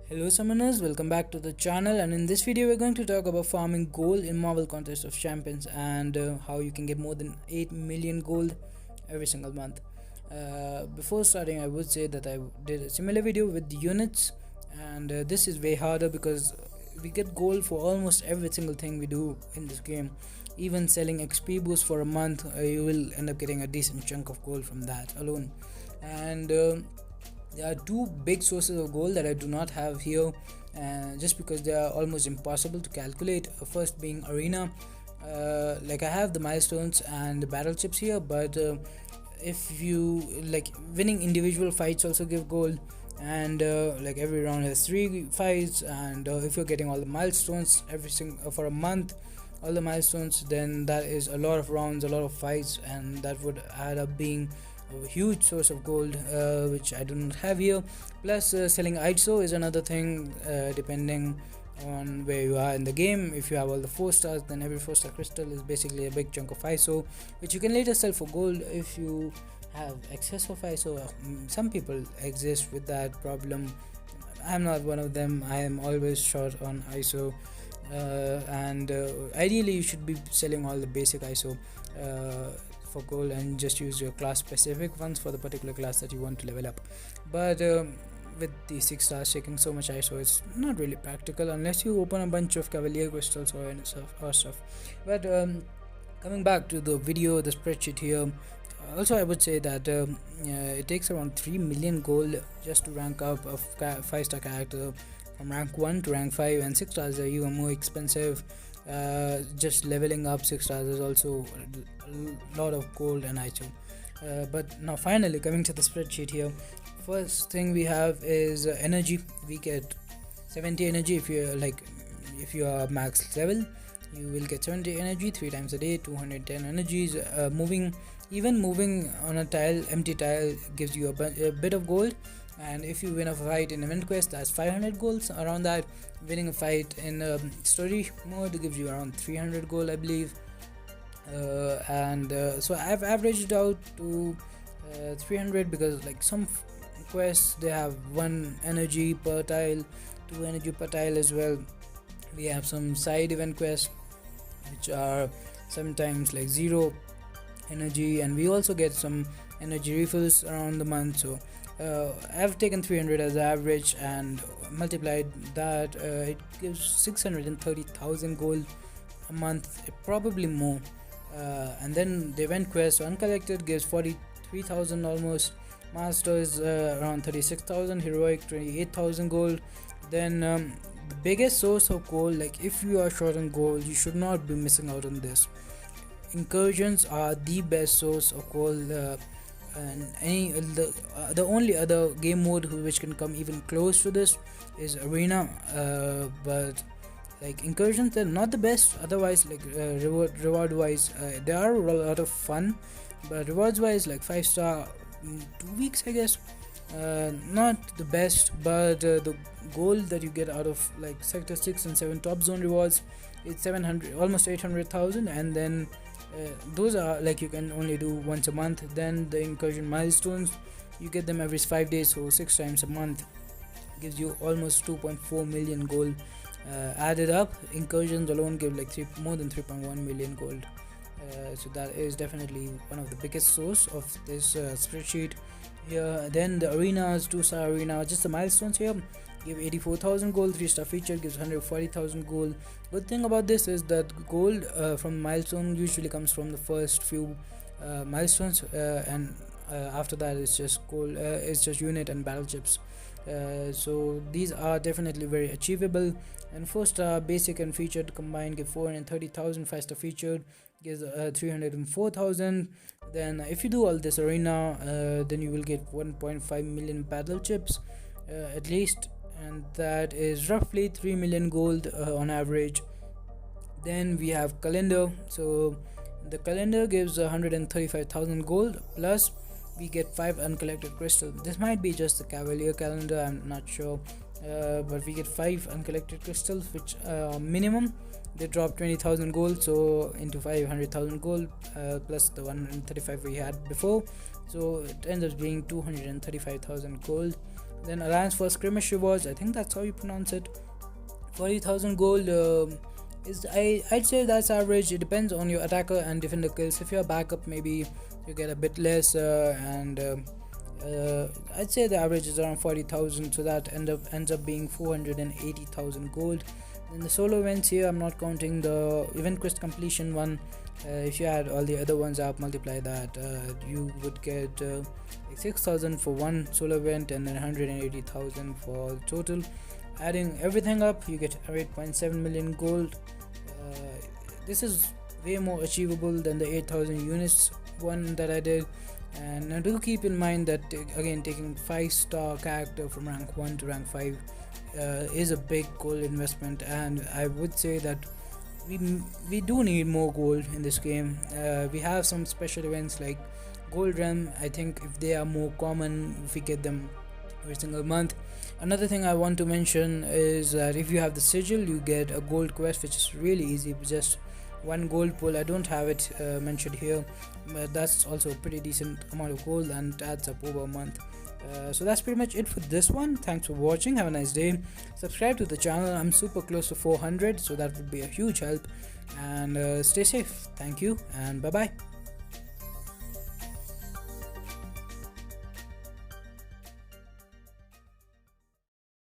Hello summoners, welcome back to the channel, and in this video we're going to talk about farming gold in Marvel Contest of Champions and how you can get more than 8 million gold every single month. Before starting, I would say that I did a similar video with the units, and this is way harder because we get gold for almost every single thing we do in this game. Even selling XP boost for a month, you will end up getting a decent chunk of gold from that alone. And there are two big sources of gold that I do not have here, just because they are almost impossible to calculate. First being arena. Like I have the milestones and the battle chips here, but if you like, winning individual fights also give gold, and like every round has 3 fights, and if you're getting all the milestones for a month, all the milestones, then that is a lot of rounds, a lot of fights, and that would add up being a huge source of gold, which I do not have here. Plus selling ISO is another thing, depending on where you are in the game. If you have all the 4 stars, then every 4-star crystal is basically a big chunk of ISO, which you can later sell for gold if you have excess of ISO. Some people exist with that problem. I'm not one of them. I am always short on ISO, and ideally you should be selling all the basic ISO for gold, and just use your class specific ones for the particular class that you want to level up. But with the 6 stars taking so much ISO, it's not really practical unless you open a bunch of cavalier crystals or stuff. But coming back to the video, the spreadsheet here, also I would say that it takes around 3 million gold just to rank up a 5-star character from rank 1 to rank 5, and 6 stars are even more expensive. Just leveling up 6 stars is also a lot of gold and ISO. But now finally coming to the spreadsheet here, first thing we have is energy. We get 70 energy. If you are max level, you will get 70 energy 3 times a day, 210 energies. Moving on a tile, empty tile, gives you a bit of gold. And if you win a fight in event quest, that's 500 golds around that. Winning a fight in story mode gives you around 300 gold, I believe. So I've averaged out to 300 because like some quests they have 1 energy per tile, 2 energy per tile as well. We have some side event quests which are sometimes like 0 energy, and we also get some energy refills around the month. So I've taken 300 as average and multiplied that. It gives 630,000 gold a month, probably more. And then the event quest uncollected gives 43,000 almost. Master is around 36,000. Heroic 28,000 gold. Then the biggest source of gold, like if you are short on gold, you should not be missing out on this. Incursions are the best source of gold, and the only other game mode which can come even close to this is arena. But like incursions, they're not the best. Otherwise, like reward wise, they are a lot of fun, but rewards wise, like 5-star in 2 weeks, I guess, not the best. But the gold that you get out of like sector 6 and 7 top zone rewards, it's 700, almost 800,000, and then those are like you can only do once a month. Then the incursion milestones, you get them every 5 days, so 6 times a month gives you almost 2.4 million gold. Added up, incursions alone give like more than 3.1 million gold. So that is definitely one of the biggest source of this spreadsheet here. Then the arenas, 2-star arena, just the milestones here give 84,000 gold. 3-star feature gives 140,000 gold. Good thing about this is that gold from milestone usually comes from the first few milestones, and after that it's just gold, it's just unit and battle chips. So these are definitely very achievable. And 4-star basic and featured combined give 430,000. 5-star featured gives 304,000. Then if you do all this arena, then you will get 1.5 million battle chips at least, and that is roughly 3 million gold on average. Then we have calendar. So the calendar gives 135,000 gold, plus we get 5 uncollected crystals. This might be just the cavalier calendar, I'm not sure, but we get 5 uncollected crystals, which minimum they drop 20,000 gold, so into 500,000 gold, plus the 135 we had before, so it ends up being 235,000 gold. Then Alliance for Skirmish rewards, I think that's how you pronounce it, 40,000 gold. I'd say that's average. It depends on your attacker and defender kills. If you're backup, maybe you get a bit less, and I'd say the average is around 40,000, so that ends up being 480,000 gold. Then the solo events here, I'm not counting the event quest completion one. If you add all the other ones up, multiply that, you would get like 6,000 for one solo event and then 180,000 for the total. Adding everything up, you get 8.7 million gold. This is way more achievable than the 8,000 units one that I did. And now do keep in mind that again, taking 5-star character from rank 1 to rank 5 is a big gold investment, and I would say that we do need more gold in this game. We have some special events like Gold Realm. I think if they are more common, if we get them every single month. Another thing I want to mention is that if you have the sigil, you get a gold quest, which is really easy, just one gold pull. I don't have it mentioned here, but that's also a pretty decent amount of gold and it adds up over a month. So that's pretty much it for this one. Thanks for watching. Have a nice day. Subscribe to the channel. I'm super close to 400, so that would be a huge help. And stay safe. Thank you and bye bye.